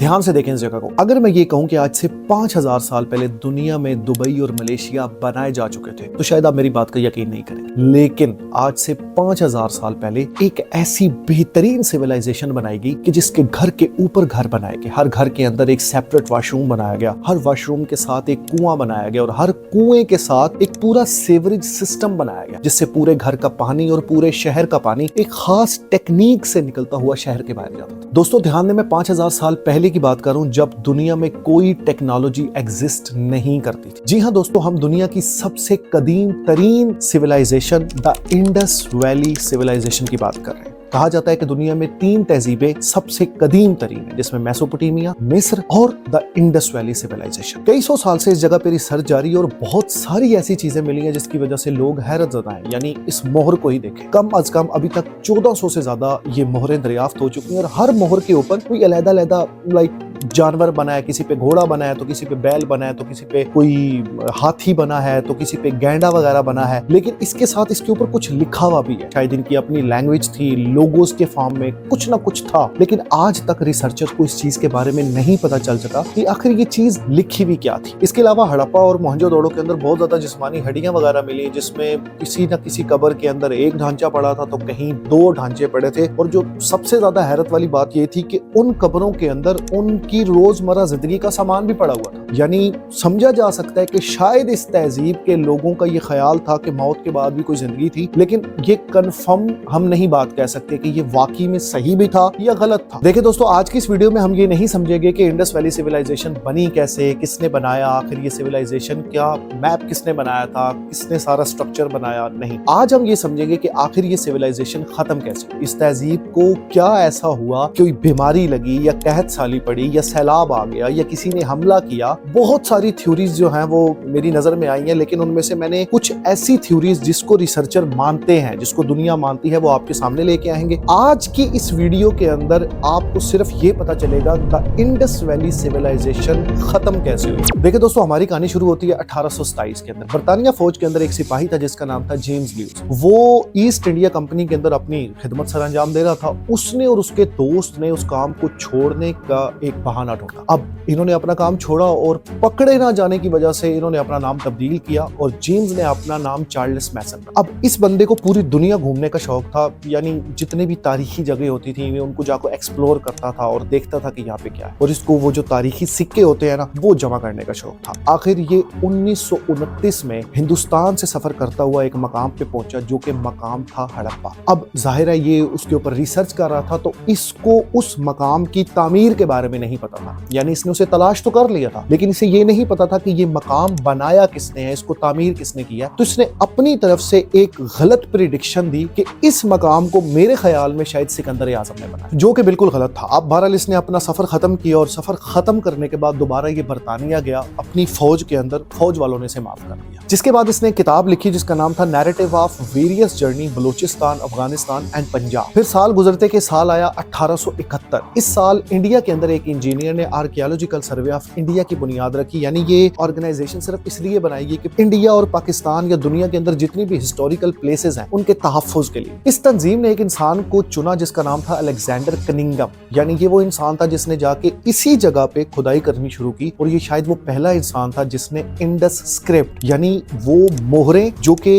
ध्यान से देखें इस जगह को। अगर मैं ये कहूं कि आज से 5000 साल पहले दुनिया में दुबई और मलेशिया बनाए जा चुके थे तो शायद आप मेरी बात का यकीन नहीं करेंगे, लेकिन आज से 5000 साल पहले एक ऐसी बेहतरीन सिविलाइजेशन बनाई गई कि जिसके घर के ऊपर घर बनाए गए, हर घर के अंदर एक सेपरेट वॉशरूम बनाया गया, हर वॉशरूम के साथ एक कुआं बनाया गया और हर कुएं के साथ एक पूरा सीवरेज सिस्टम बनाया गया, जिससे पूरे घर का पानी और पूरे शहर का पानी एक खास टेक्निक से निकलता हुआ शहर के बाहर जाता था। दोस्तों ध्यान दें, मैं 5000 साल पहले की बात कर रहा हूं जब दुनिया में कोई टेक्नोलॉजी एग्जिस्ट नहीं करती थी। जी हां दोस्तों, हम दुनिया की सबसे कदीम तरीन civilisation the Indus valley civilisation की बात कर रहे हैं। कहा जाता है कि दुनिया में 3 तहजीबें सबसे कदीम तरीन है, जिसमें मेसोपोटामिया, मिस्र और द इंडस वैली सिविलाइजेशन। कई सौ साल से इस जगह पर रिसर्च जारी है और बहुत सारी ऐसी चीजें मिली हैं जिसकी वजह से लोग हैरत ज़दा हैं। यानी इस मोहर को ही देखें, कम अज कम अभी तक 1400 से ज्यादा ये मोहरें दरियाफ्त हो चुकी हैं और हर मोहर के ऊपर कोई अलग-अलग जानवर बना है, किसी पे घोड़ा बना है तो किसी पे बैल बना है तो किसी पे कोई हाथी बना है तो किसी पे गैंडा वगैरह बना है, लेकिन इसके साथ इसके ऊपर कुछ लिखा हुआ भी है। शायद इनकी अपनी लैंग्वेज थी, लोगोस के फॉर्म में कुछ ना कुछ था, लेकिन आज तक रिसर्चर्स को इस चीज के बारे में नहीं पता चल सका कि आखिर ये चीज लिखी भी क्या थी। इसके अलावा हड़प्पा और मोहनजोदड़ो के अंदर बहुत ज्यादा जिस्मानी हड्डियां वगैरह मिली, जिसमें किसी न किसी कब्र के अंदर एक ढांचा पड़ा था तो कहीं 2 ढांचे पड़े थे। और जो सबसे ज्यादा हैरत वाली बात ये थी कि उन कब्रों के अंदर उनकी रोजमर्रा जिंदगी का सामान भी पड़ा हुआ था। यानी समझा जा सकता है कि शायद इस तहजीब के लोगों का ये ख्याल था कि मौत के बाद भी कोई जिंदगी थी, लेकिन ये कंफर्म हम नहीं बात कह सकते कि ये वाकई में सही भी था या गलत था। देखिए दोस्तों, आज की इस वीडियो में हम ये नहीं समझेंगे कि इंडस वैली सिविलाइजेशन बनी कैसे, किसने बनाया, आखिर ये सिविलाइजेशन क्या मैप किसने बनाया था, किसने सारा स्ट्रक्चर बनाया। नहीं, आज हम ये समझेंगे कि आखिर ये सिविलाइजेशन खत्म कैसे, इस तहजीब को क्या ऐसा हुआ, कोई बीमारी लगी या कहत साली पड़ी या सैलाब आ गया या किसी ने हमला किया। बहुत सारी थ्योरीज जो हैं वो मेरी नजर में आई हैं, लेकिन उनमें से मैंने कुछ ऐसी थ्योरीज जिसको रिसर्चर मानते हैं, जिसको दुनिया मानती है, वो आपके सामने लेके आएंगे। आज की इस वीडियो के अंदर आपको सिर्फ ये पता चलेगा द इंडस वैली सिविलाइजेशन खत्म कैसे हुई। देखिए दोस्तों, हमारी कहानी शुरू होती है 1827 के अंदर। बरतानिया फौज के अंदर एक सिपाही था जिसका नाम था जेम्स ल्यूज। वो ईस्ट इंडिया कंपनी के अंदर अपनी खिदमत सर अंजाम दे रहा था। उसने और उसके दोस्त ने उस काम को छोड़ने का एक बहाना ढूंढा। अब इन्होंने अपना काम छोड़ा और पकड़े ना जाने की वजह से इन्होंने अपना नाम तब्दील किया और जेम्स ने अपना नाम चार्ल्स मैसन। अब इस बंदे को पूरी दुनिया घूमने का शौक था, यानी जितने भी तारीखी जगह होती थी उनको जाकर एक्सप्लोर करता था और देखता था कि यहाँ पे क्या है, और इसको वो जो तारीखी सिक्के होते हैं ना, वो जमा करने का शौक था। आखिर ये 1929 में हिंदुस्तान से सफर करता हुआ एक मकाम पे पहुंचा जो कि मकाम था हड़प्पा। अब जाहिर है ये उसके ऊपर रिसर्च कर रहा था, तो इसको उस मकाम की तामीर के बारे में नहीं पता था। यानी इसने उसे तलाश तो कर लिया था, लेकिन इसे ये नहीं पता था कि ये मकाम बनाया किसने है, इसको तामीर किसने किया। तो इसने अपनी तरफ से एक गलत प्रेडिक्शन दी कि इस मकाम को मेरे ख्याल में शायद सिकंदर आजम ने बनाया, जो कि बिल्कुल गलत था। अब बहरहाल इसने अपना सफर खत्म किया और सफर खत्म करने के बाद दोबारा ये बरतानिया गया अपनी फौज के अंदर। फौज वालों ने इसे माफ कर दिया, जिसके बाद इसने किताब लिखी जिसका नाम था narrative of various journey Balochistan, Afghanistan and Punjab. फिर साल गुजरते के साल आया 1871। इस साल इंडिया के अंदर एक इंजीनियर ने आर्कियोलॉजिकल सर्वे ऑफ इंडिया की बुनियाद रखी। यानी ये ऑर्गेनाइजेशन सिर्फ इसलिए बनाई गई कि इंडिया और पाकिस्तान या दुनिया के अंदर जितनी भी हिस्टोरिकल प्लेसेस हैं उनके तहफ्फुज के लिए। इस तंजीम ने एक इंसान को चुना जिसका नाम था अलेक्जेंडर कनिंगम। यानी ये वो इंसान था जिसने जाके इसी जगह पे खुदाई करनी शुरू की, और ये शायद वो पहला इंसान था जिसने इंडस स्क्रिप्ट, यानी वो मोहरें जो कि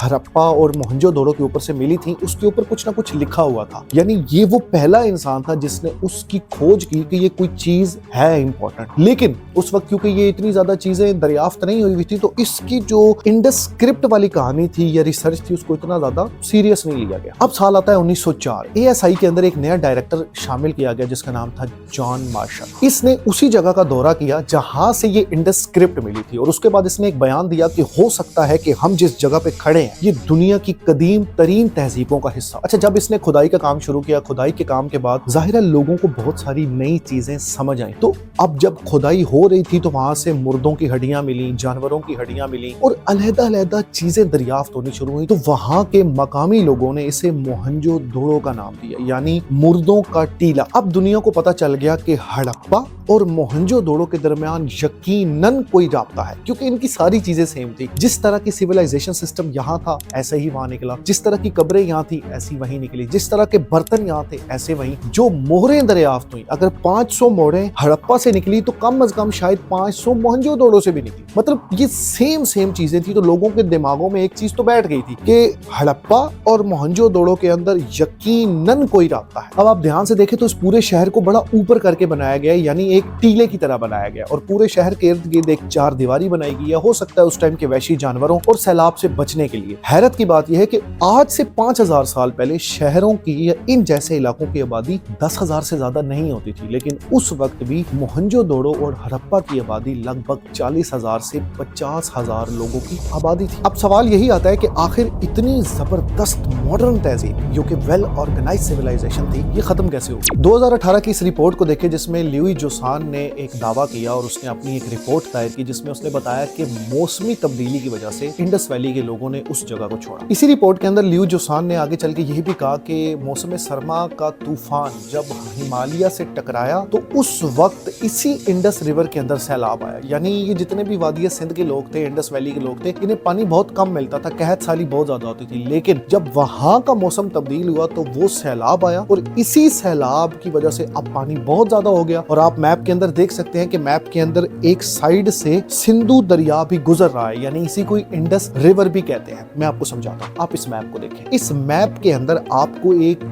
हड़प्पा और मोहनजोदड़ो के ऊपर से मिली थी, उसके ऊपर कुछ ना कुछ लिखा हुआ था। यानी ये वो पहला इंसान था जिसने उसकी खोज की कि ये कोई चीज है इंपॉर्टेंट। लेकिन उस वक्त क्योंकि ये इतनी ज्यादा चीजें दरियाफ्त नहीं हुई थी, तो इसकी जो इंडस स्क्रिप्ट वाली कहानी थी या रिसर्च थी उसको इतना ज्यादा सीरियस नहीं लिया गया। अब साल आता है 1904। एएसआई के अंदर एक नया डायरेक्टर शामिल किया गया जिसका नाम था जॉन मार्शल। इसने उसी जगह का दौरा किया जहां से ये इंडस स्क्रिप्ट मिली थी, और उसके बाद इसने एक बयान दिया कि हो सकता है कि हम जिस जगह पे खड़े हैं ये दुनिया की कदीम तरीन तहजीबों का हिस्सा। अच्छा, जब इसने खुदाई का काम शुरू किया, खुदाई के काम के बाद जाहिर है लोगों को बहुत सारी नई चीजें समझ आई। तो अब जब खुदाई हो रही थी तो वहां से मुर्दों की हड्डियां मिली, जानवरों की हड्डियां मिली और अलग-अलग चीजें दरियाफ्त होनी शुरू हुई। तो वहां के मकामी लोगों ने इसे मोहनजोदड़ो का नाम दिया, यानी मुर्दों का टीला। अब दुनिया को पता चल गया कि हड़प्पा और मोहनजोदड़ो के दरमियान यकीनन कोई राब्ता है, क्योंकि इनकी सारी चीजें सेम थी। जिस तरह की सिविलाइजेशन सिस्टम यहाँ था ऐसे ही वहां निकला, जिस तरह की कब्रें यहाँ थी ऐसी वहीं निकली, जिस तरह के बर्तन यहाँ थे ऐसे वहीं। जो मोहरें दरियाफ्त हुई, अगर 5 500 मोड़ें हड़प्पा से निकली तो कम से कम शायद 500 मोहनजोदड़ो से भी निकली। मतलब ये सेम चीजें थी। तो लोगों के दिमागों में एक चीज तो बैठ गई थी कि हड़प्पा और मोहनजोदड़ो के अंदर यकीनन कोई रास्ता है। अब आप ध्यान से देखें तो इस पूरे शहर को बड़ा ऊपर करके बनाया गया है, यानी एक टीले की तरह बनाया गया, और पूरे शहर के इर्द गिर्द एक चार दीवारी बनाई गई है, हो सकता है उस टाइम के वैशी जानवरों और सैलाब से बचने के लिए। हैरत की बात यह है कि आज से 5000 साल पहले शहरों की या इन जैसे इलाकों की आबादी 10,000 से ज्यादा नहीं होती थी, लेकिन उस वक्त भी मोहनजोदड़ो और हड़प्पा की आबादी लगभग 40,000 से 50,000 लोगों की आबादी थी। अब सवाल यही आता है कि आखिर इतनी जबरदस्त मॉडर्न तहजीब जो कि वेल ऑर्गेनाइज्ड सिविलाइजेशन थी, ये खत्म कैसे होगी? 2018 की इस रिपोर्ट को देखें जिसमें ल्यूई जोसान ने एक दावा किया और उसने अपनी एक रिपोर्ट दायर की जिसमें उसने बताया कि मौसमी तब्दीली की वजह से इंडस वैली के लोगों ने उस जगह को छोड़ा। इसी रिपोर्ट के अंदर ल्यूई जोसान ने आगे चल के यही भी कहा कि मौसम सरमा का तूफान जब हिमालय से टकराया तो उस वक्त इसी इंडस रिवर के अंदर सैलाब आया। यानी ये जितने भी वादिया सिंध के लोग थे, इंडस वैली के लोग थे, इन्हें पानी बहुत कम मिलता था, कहत साली बहुत ज्यादा होती थी, लेकिन जब वहां का मौसम तब्दील हुआ तो वो सैलाब आया और इसी सैलाब की वजह से अब पानी बहुत ज्यादा हो गया। और आप मैप के अंदर देख सकते हैं कि मैप के अंदर एक साइड से सिंधु दरिया भी गुजर रहा है, यानी इसी को इंडस रिवर भी कहते हैं। मैं आपको समझाता हूँ, आप इस मैप को देखें। इस मैप के अंदर आपको एक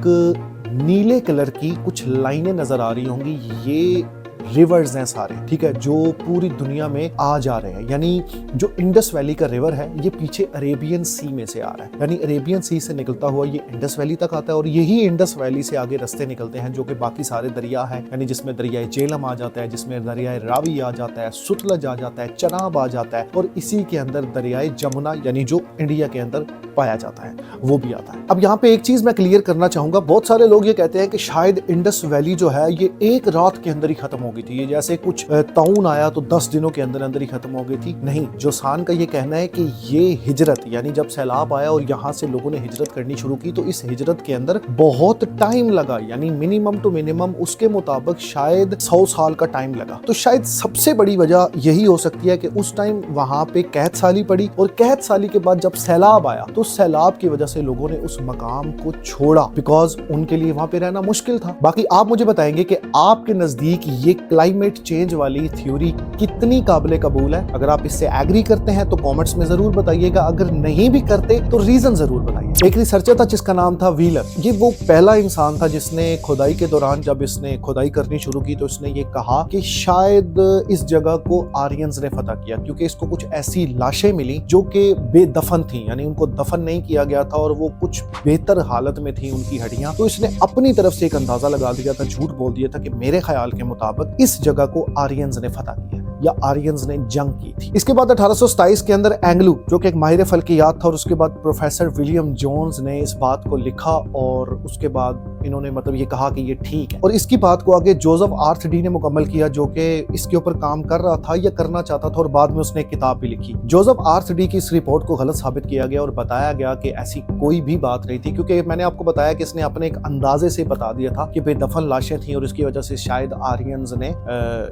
नीले कलर की कुछ लाइनें नजर आ रही होंगी, ये रिवर्स हैं सारे, ठीक है, जो पूरी दुनिया में आ जा रहे हैं। यानी जो इंडस वैली का रिवर है ये पीछे अरेबियन सी में से आ रहा है, यानी अरेबियन सी से निकलता हुआ ये इंडस वैली तक आता है और यही इंडस वैली से आगे रास्ते निकलते हैं जो कि बाकी सारे दरिया हैं, यानी जिसमें दरियाए झेलम आ जाता है, जिसमें दरियाए रावी आ जाता है, सुतलज आ जाता है, चनाब आ जाता है, और इसी के अंदर दरियाए जमुना यानी जो इंडिया के अंदर पाया जाता है वो भी आता है। अब यहाँ पे एक चीज मैं क्लियर करना चाहूंगा, बहुत सारे लोग ये कहते हैं कि शायद इंडस वैली जो है ये एक रात के अंदर ही खत्म हो गई थी, ये जैसे कुछ ताउन आया तो 10 दिनों के अंदर अंदर ही खत्म हो गई थी। नहीं, जोसान का ये कहना है कि ये हिजरत, यानी जब सैलाब आया और यहाँ से लोगों ने हिजरत करनी शुरू की तो इस हिजरत के अंदर बहुत टाइम लगा, यानी मिनिमम टू मिनिमम उसके मुताबिक शायद 100 साल का टाइम लगा। तो शायद सबसे बड़ी वजह यही हो सकती है कि उस टाइम वहां पे कहत साली पड़ी और कहत साली के बाद जब सैलाब आया तो सैलाब की वजह से लोगों ने उस मकाम को छोड़ा, बिकॉज उनके लिए वहां पे रहना मुश्किल था। बाकी आप मुझे बताएंगे कि आपके नजदीक ये क्लाइमेट चेंज वाली थ्योरी कितनी काबिले कबूल है। अगर आप इससे एग्री करते हैं तो कमेंट्स में जरूर बताइएगा, अगर नहीं भी करते तो रीजन जरूर बताइए। एक रिसर्चर था जिसका नाम था व्हीलर, ये वो पहला इंसान था जिसने खुदाई के दौरान जब इसने खुदाई करनी शुरू की तो इसने ये कहा कि शायद इस जगह को आर्यंस ने फतह किया, क्योंकि इसको कुछ ऐसी लाशें मिली जो कि बेदफन थी, यानी उनको दफन नहीं किया गया था और वो कुछ बेहतर हालत में थी उनकी हड्डियां। तो इसने अपनी तरफ से एक अंदाजा लगा दिया था, झूठ बोल दिया था कि मेरे ख्याल के मुताबिक इस जगह को आर्यंस ने फतह किया या आर्यंस ने जंग की थी। इसके बाद 1827 के अंदर एंग्लू जो कि एक माहिर फल्कियात था और उसके बाद प्रोफेसर विलियम जोन्स ने इस बात को लिखा और उसके बाद इन्होंने मतलब ये कहा कि ये ठीक है, और इसकी बात को आगे जोसेफ आर्थडी ने मुकम्मल किया जो कि इसके ऊपर काम कर रहा था या करना चाहता था और बाद में उसने एक किताब भी लिखी। जोसेफ आर्थडी की इस रिपोर्ट को गलत साबित किया गया और बताया गया कि ऐसी कोई भी बात नहीं थी, क्योंकि मैंने आपको बताया कि इसने अपने एक अंदाजे से बता दिया था कि बेदफन लाशें थी और इसकी वजह से शायद आर्यंस ने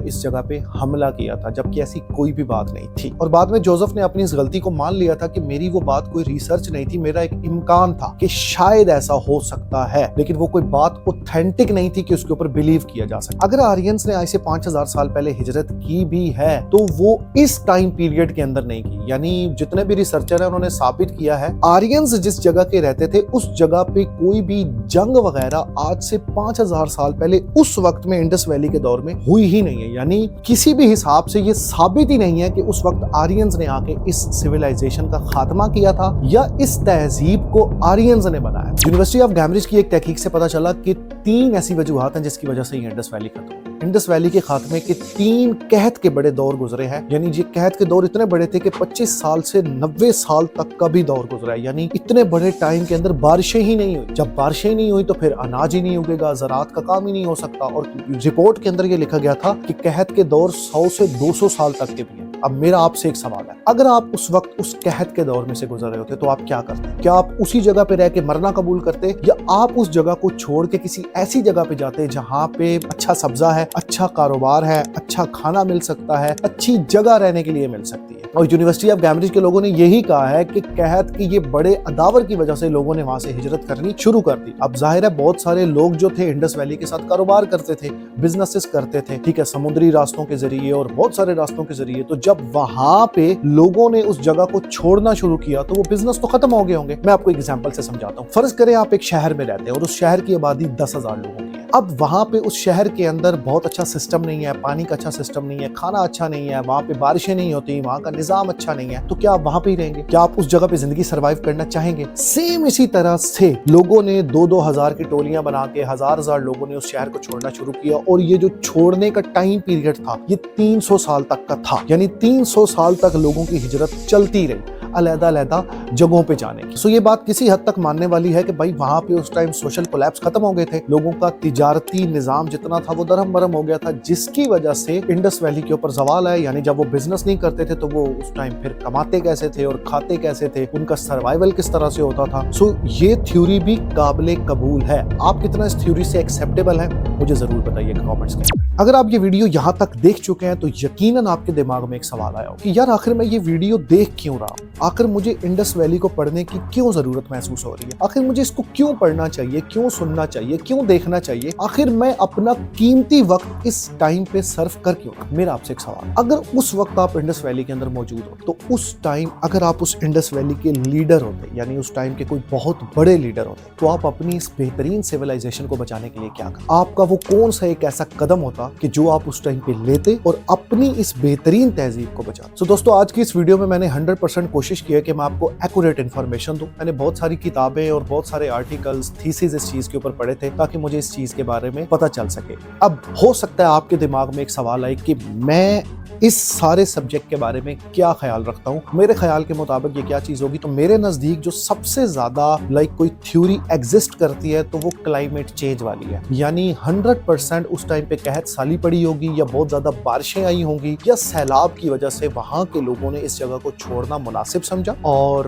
इस जगह पे हमला किया था, जबकि ऐसी कोई भी बात नहीं थी। और बाद में जोसेफ ने अपनी इस गलती को मान लिया था कि मेरी वो बात कोई रिसर्च नहीं थी, मेरा एक इम्कान था कि शायद ऐसा हो सकता है, लेकिन वो कोई बात ऑथेंटिक नहीं थी कि उसके ऊपर बिलीव किया जा सकता। अगर आर्यंस ने आज से 5000 साल पहले हिजरत की भी है तो वो इस टाइम पीरियड के अंदर नहीं की, यानी जितने भी रिसर्चर हैं उन्होंने साबित किया है आर्यंस जिस जगह के रहते थे उस जगह पे कोई भी जंग वगैरह आज से 5000 साल पहले उस वक्त में इंडस वैली के दौर में हुई ही नहीं है। यानी किसी भी हिसाब से ये साबित ही नहीं है कि उस वक्त आर्यंस ने आके इस सिविलाइजेशन का खात्मा किया था या इस तहजीब को आर्यंस ने बनाया। यूनिवर्सिटी ऑफ कैम्ब्रिज की एक तहकीक से पता चला कि 3 ऐसी वजूहात हैं जिसकी वजह से ये इंडस वैली खत्म हुई। इंडस वैली के खात्मे के 3 कहत के बड़े दौर गुजरे हैं, यानी ये कहत के दौर इतने बड़े थे कि 25 साल से 90 साल तक का भी दौर गुजरा है, यानी इतने बड़े टाइम के अंदर बारिशें ही नहीं हुई। जब बारिशें नहीं हुई तो फिर अनाज ही नहीं उगेगा, ज़राअत का काम ही नहीं हो सकता। और रिपोर्ट के अंदर ये लिखा गया था कि कहत के दौर 100 से 200 साल तक के भी हैं। اب میرا آپ سے ایک سوال ہے، اگر آپ اس وقت اس قحط کے دور میں سے گزر رہے ہوتے تو آپ کیا کرتے؟ کیا آپ اسی جگہ پہ رہ کے مرنا قبول کرتے، یا آپ اس جگہ کو چھوڑ کے کسی ایسی جگہ پہ جاتے جہاں پہ اچھا سبزہ ہے، اچھا کاروبار ہے، اچھا کھانا مل سکتا ہے، اچھی جگہ رہنے کے لیے مل سکتی ہے؟ اور یونیورسٹی آف کیمبرج کے لوگوں نے یہی کہا ہے کہ قحط کی یہ بڑے اداور کی وجہ سے لوگوں نے وہاں سے ہجرت کرنی شروع کر دی۔ اب ظاہر ہے بہت سارے لوگ جو تھے انڈس ویلی کے ساتھ کاروبار کرتے تھے، بزنسز کرتے تھے، ٹھیک ہے، سمندری راستوں کے ذریعے اور بہت سارے راستوں کے ذریعے، تو جب وہاں پہ لوگوں نے اس جگہ کو چھوڑنا شروع کیا تو وہ بزنس تو ختم ہو گئے ہوں گے۔ میں آپ کو ایک ایگزامپل سے سمجھاتا ہوں۔ فرض کریں آپ ایک شہر میں رہتے ہیں اور اس شہر کی آبادی 10,000 لوگوں کی ہے۔ اب وہاں پہ اس شہر کے اندر بہت اچھا سسٹم نہیں ہے، پانی کا اچھا سسٹم نہیں ہے، کھانا اچھا نہیں ہے، وہاں پہ بارشیں نہیں ہوتی، وہاں کا نظام اچھا نہیں ہے، تو کیا آپ وہاں پہ ہی رہیں گے؟ کیا آپ اس جگہ پہ زندگی سروائیو کرنا چاہیں گے؟ سیم اسی طرح سے لوگوں نے 2-2 ہزار کی ٹولیاں بنا کے ہزار لوگوں نے اس شہر کو چھوڑنا شروع کیا، اور یہ جو چھوڑنے کا ٹائم پیریڈ تھا یہ 300 سال تک کا تھا، یعنی 300 سال تک لوگوں کی ہجرت چلتی رہی علیحدہ جگہوں پہ جانے کی۔ سو یہ بات کسی حد تک ماننے والی ہے کہ بھائی وہاں پہ اس ٹائم سوشل کولیپس ختم ہو گئے تھے، لوگوں کا تجارتی نظام جتنا تھا وہ درہم برہم ہو گیا تھا، جس کی وجہ سے انڈس ویلی کے اوپر زوال ہے، یعنی جب وہ بزنس نہیں کرتے تھے تو وہ اس ٹائم پھر کماتے کیسے تھے اور کھاتے کیسے تھے، ان کا سروائیول کس طرح سے ہوتا تھا۔ سو یہ تھیوری بھی قابل قبول ہے۔ آپ کتنا اس تھیوری سے ایکسیپٹیبل ہیں مجھے ضرور بتائیے کامنٹس کے اندر۔ اگر آپ یہ ویڈیو یہاں تک دیکھ چکے ہیں تو یقیناً آپ کے دماغ میں ایک سوال آیا ہو کہ یار آخر میں یہ ویڈیو دیکھ کیوں رہا ہوں، آخر مجھے انڈس ویلی کو پڑھنے کی کیوں ضرورت محسوس ہو رہی ہے، آخر مجھے اس کو کیوں پڑھنا چاہیے، کیوں سننا چاہیے، کیوں دیکھنا چاہیے، آخر میں اپنا قیمتی وقت اس ٹائم پہ صرف کر کیوں؟ میرا آپ سے ایک سوال، اگر اس وقت آپ انڈس ویلی کے اندر موجود ہو تو اس ٹائم اگر آپ اس انڈس ویلی کے لیڈر ہوتے، یعنی اس ٹائم کے کوئی بہت بڑے لیڈر ہوتے، تو آپ اپنی اس بہترین سیولائزیشن کو بچانے کے لیے کیا کرتے؟ آپ کا وہ کون سا ایک ایسا قدم ہوتا کہ جو آپ اس ٹائم پہ لیتے اور اپنی اس بہترین تہذیب کو بچاتے؟ سو دوستو آج کی اس ویڈیو میں نے 100% کوشش کی ہے کہ میں آپ کو ایکوریٹ انفارمیشن دوں۔ میں نے بہت ساری کتابیں اور بہت سارے آرٹیکلز، تھیسز اس چیز کے اوپر پڑھے تھے تاکہ مجھے اس چیز کے بارے میں پتہ چل سکے۔ اب ہو سکتا ہے آپ کے دماغ میں ایک سوال آئے کہ میں اس سارے سبجیکٹ کے بارے میں کیا خیال رکھتا ہوں۔ میرے خیال کے مطابق یہ کیا چیز ہوگی، تو میرے نزدیک جو سب سے زیادہ کوئی تھیوری ایگزسٹ کرتی ہے تو وہ کلائمیٹ چینج والی ہے، یعنی 100% اس ٹائم پہ قحط سالی پڑی ہوگی، یا بہت زیادہ بارشیں آئی ہوں گی، یا سیلاب کی وجہ سے وہاں کے لوگوں نے اس جگہ کو چھوڑنا مناسب سمجھا اور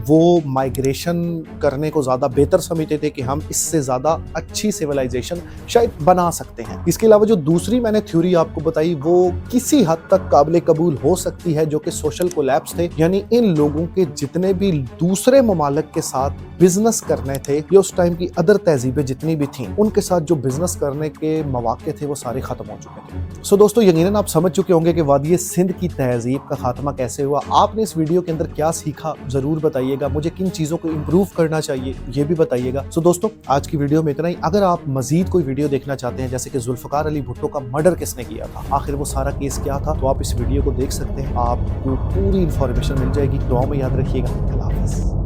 وہ مائگریشن کرنے کو زیادہ بہتر سمجھتے تھے کہ ہم اس سے زیادہ اچھی سیولائزیشن شاید بنا سکتے ہیں۔ اس کے علاوہ جو دوسری میں نے تھیوری آپ کو بتائی وہ کسی حد تک قابل قبول ہو سکتی ہے، جو کہ سوشل کولیپس تھے، یعنی ان لوگوں کے جتنے بھی دوسرے ممالک کے ساتھ بزنس کرنے تھے یا اس ٹائم کی ادر تہذیبیں جتنی بھی تھیں ان کے ساتھ جو بزنس کرنے کے مواقع تھے وہ سارے ختم ہو چکے تھے۔ سو دوستو یقیناً آپ سمجھ چکے ہوں گے کہ وادی سندھ کی تہذیب کا خاتمہ کیسے ہوا۔ آپ نے اس ویڈیو کے اندر کیا سیکھا ضرور بتائیے گا، مجھے کن چیزوں کو امپروو کرنا چاہیے یہ بھی بتائیے گا۔ سو دوستو آج کی ویڈیو میں اتنا ہی۔ اگر آپ مزید کوئی ویڈیو دیکھنا چاہتے ہیں جیسے کہ ذوالفقار علی بھٹو کا مرڈر کس نے کیا تھا، آخر وہ سارا کیس کیا تھا، تو آپ اس ویڈیو کو دیکھ سکتے ہیں، آپ کو پوری انفارمیشن مل جائے گی۔ دعاؤں میں یاد رکھیے گا۔ اللہ حافظ۔